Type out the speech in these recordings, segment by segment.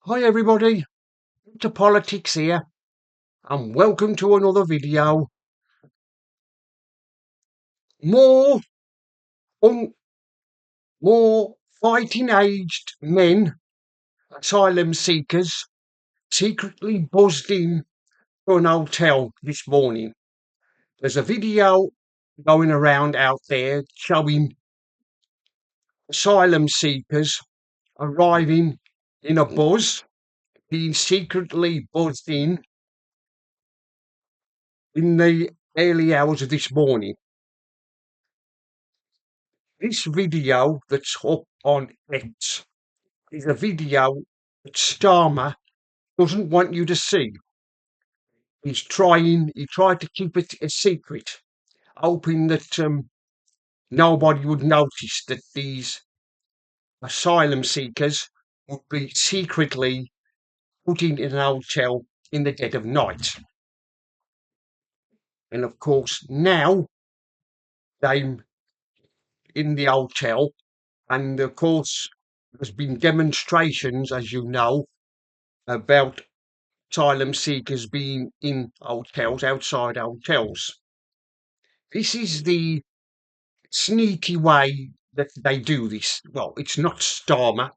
Hi everybody, to Politics here, and welcome to another video. More un- more fighting aged men, asylum seekers, secretly buzzed in to an hotel this morning. There's a video going around out there showing asylum seekers arriving in a buzz, being secretly buzzed in the early hours of this morning. This video that's up on X is a video that Starmer doesn't want you to see. He tried to keep it a secret, hoping that nobody would notice that these asylum seekers would be secretly put in an hotel in the dead of night. And of course, now they're in the hotel, and of course, there's been demonstrations, as you know, about asylum seekers being in hotels, outside hotels. This is the sneaky way that they do this. Well, it's not Starmer.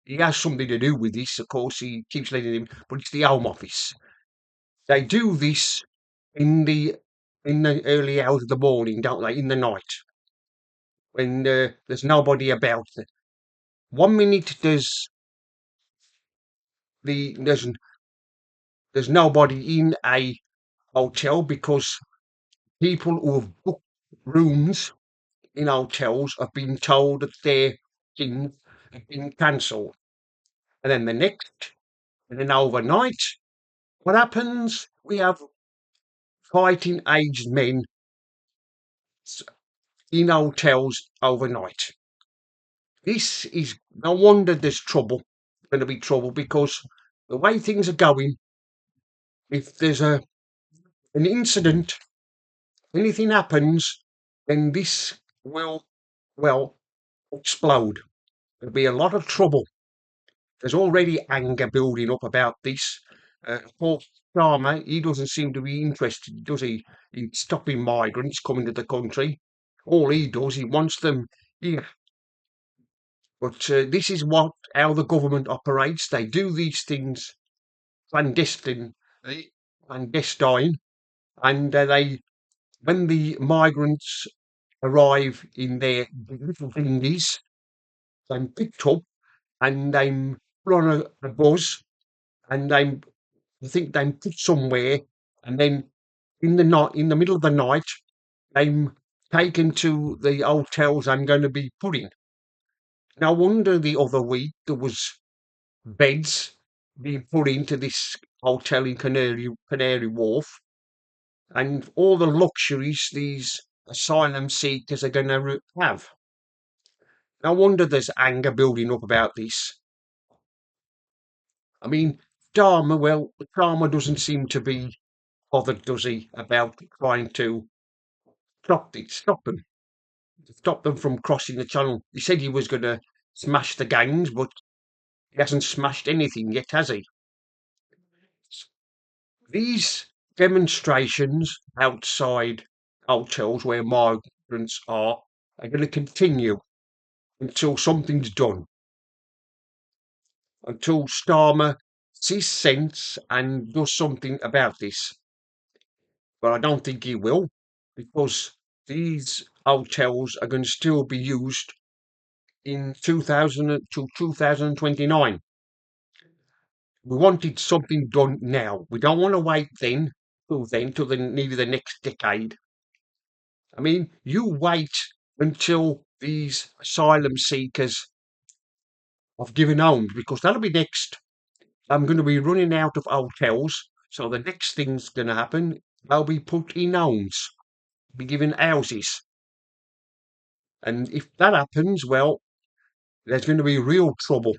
He has something to do with this, of course. He keeps letting him, but it's the Home Office. They do this in the early hours of the morning, don't they? In the night, when there's nobody about. 1 minute the there's there's nobody in a hotel because people who have booked rooms in hotels have been told that their things have been cancelled. And then and then overnight, what happens? We have fighting aged men in hotels overnight. This is no wonder there's going to be trouble, because the way things are going, if there's an incident, anything happens, then this will, well, explode. There'll be a lot of trouble. There's already anger building up about this. Paul Starmer, he doesn't seem to be interested, does he, in stopping migrants coming to the country. All he does, he wants them here. But this is how the government operates. They do these things clandestine, clandestine, and when the migrants arrive in their little dinghies, they're picked up and they're put on a bus, and they're I think they put somewhere, and then in the middle of the night, I'm taken to the hotels I'm going to be put in. No wonder the other week there was beds being put into this hotel in Canary Wharf, and all the luxuries these asylum seekers are going to have. No wonder there's anger building up about this. I mean, Dharma doesn't seem to be bothered, does he, about trying to stop them from crossing the channel. He said he was going to smash the gangs, but he hasn't smashed anything yet, has he? These demonstrations outside hotels where migrants are going to continue until something's done, until Starmer sees sense and does something about this. But I don't think he will, because these hotels are going to still be used in 2000 to 2029. We wanted something done now. We don't want to wait till nearly the next decade. I mean, you wait until these asylum seekers have given homes, because that'll be next. I'm going to be running out of hotels, so the next thing's going to happen. They'll be put in homes, be given houses, and if that happens, well, there's going to be real trouble.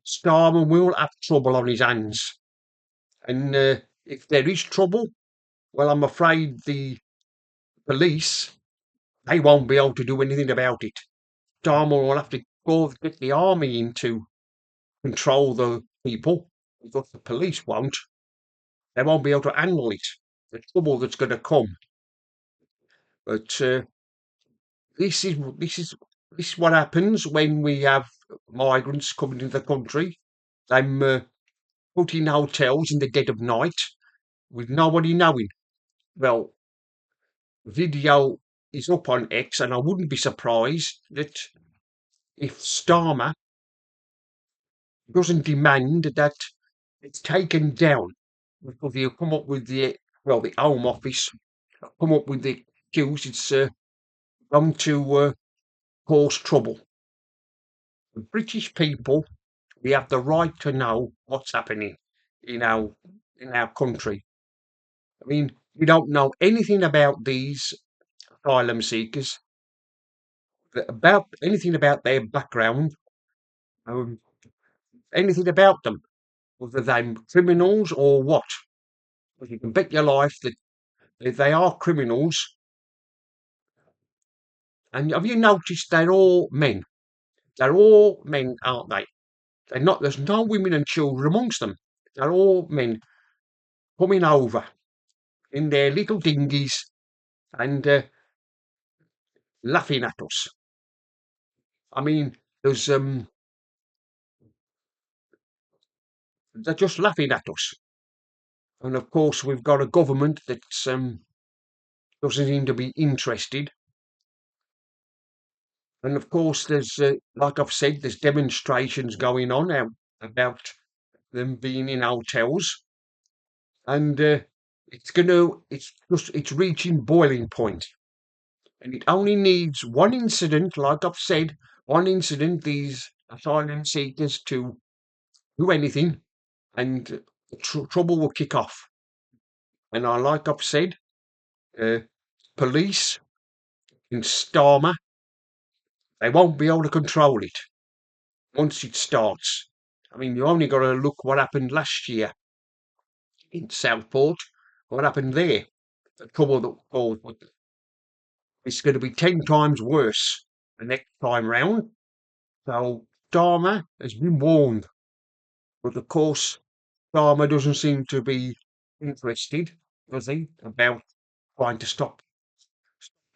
Starman will have trouble on his hands, and if there is trouble, well, I'm afraid the police, they won't be able to do anything about it. Starmer will have to get the army in to control people, because the police won't. They won't be able to handle it. The trouble that's going to come. But this is what happens when we have migrants coming into the country. They're put in hotels in the dead of night with nobody knowing. Well, video is up on X, and I wouldn't be surprised that if Starmer doesn't demand that it's taken down, because he'll come up with the Home Office come up with the excuse it's going to cause trouble. The British people, we have the right to know what's happening in our country. I mean, we don't know anything about these asylum seekers, about anything about their background, um, anything about them, whether they're criminals or what. But you can bet your life that if they are criminals, and have you noticed they're all men? They're all men, aren't they? They're not. There's no women and children amongst them. They're all men coming over in their little dinghies and laughing at us. I mean, they're just laughing at us. And of course, we've got a government that's doesn't seem to be interested. And of course, there's like I've said, there's demonstrations going on now about them being in hotels, and it's reaching boiling point, and it only needs one incident, like I've said, one incident. These asylum seekers to do anything, and the trouble will kick off. And like I've said, uh, police in Starmer, they won't be able to control it once it starts. I mean, you only got to look what happened last year in Southport. What happened there? The trouble that caused. It's going to be 10 times worse the next time round. So Dharma has been warned, but of course Dharma doesn't seem to be interested, does he, about trying to stop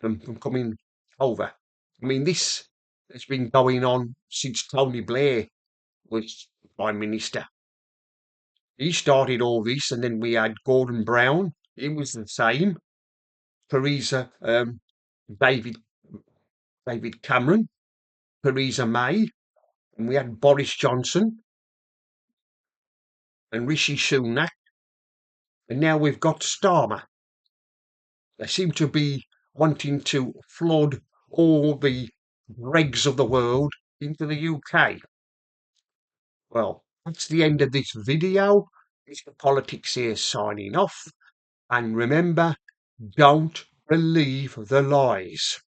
them from coming over. I mean, this has been going on since Tony Blair was Prime Minister. He started all this, and then we had Gordon Brown. It was the same. Theresa, David, David Cameron, Theresa May, and we had Boris Johnson and Rishi Sunak, and now we've got Starmer. They seem to be wanting to flood all the dregs of the world into the UK. Well, that's the end of this video. Mr. Politics here signing off. And remember, don't believe the lies.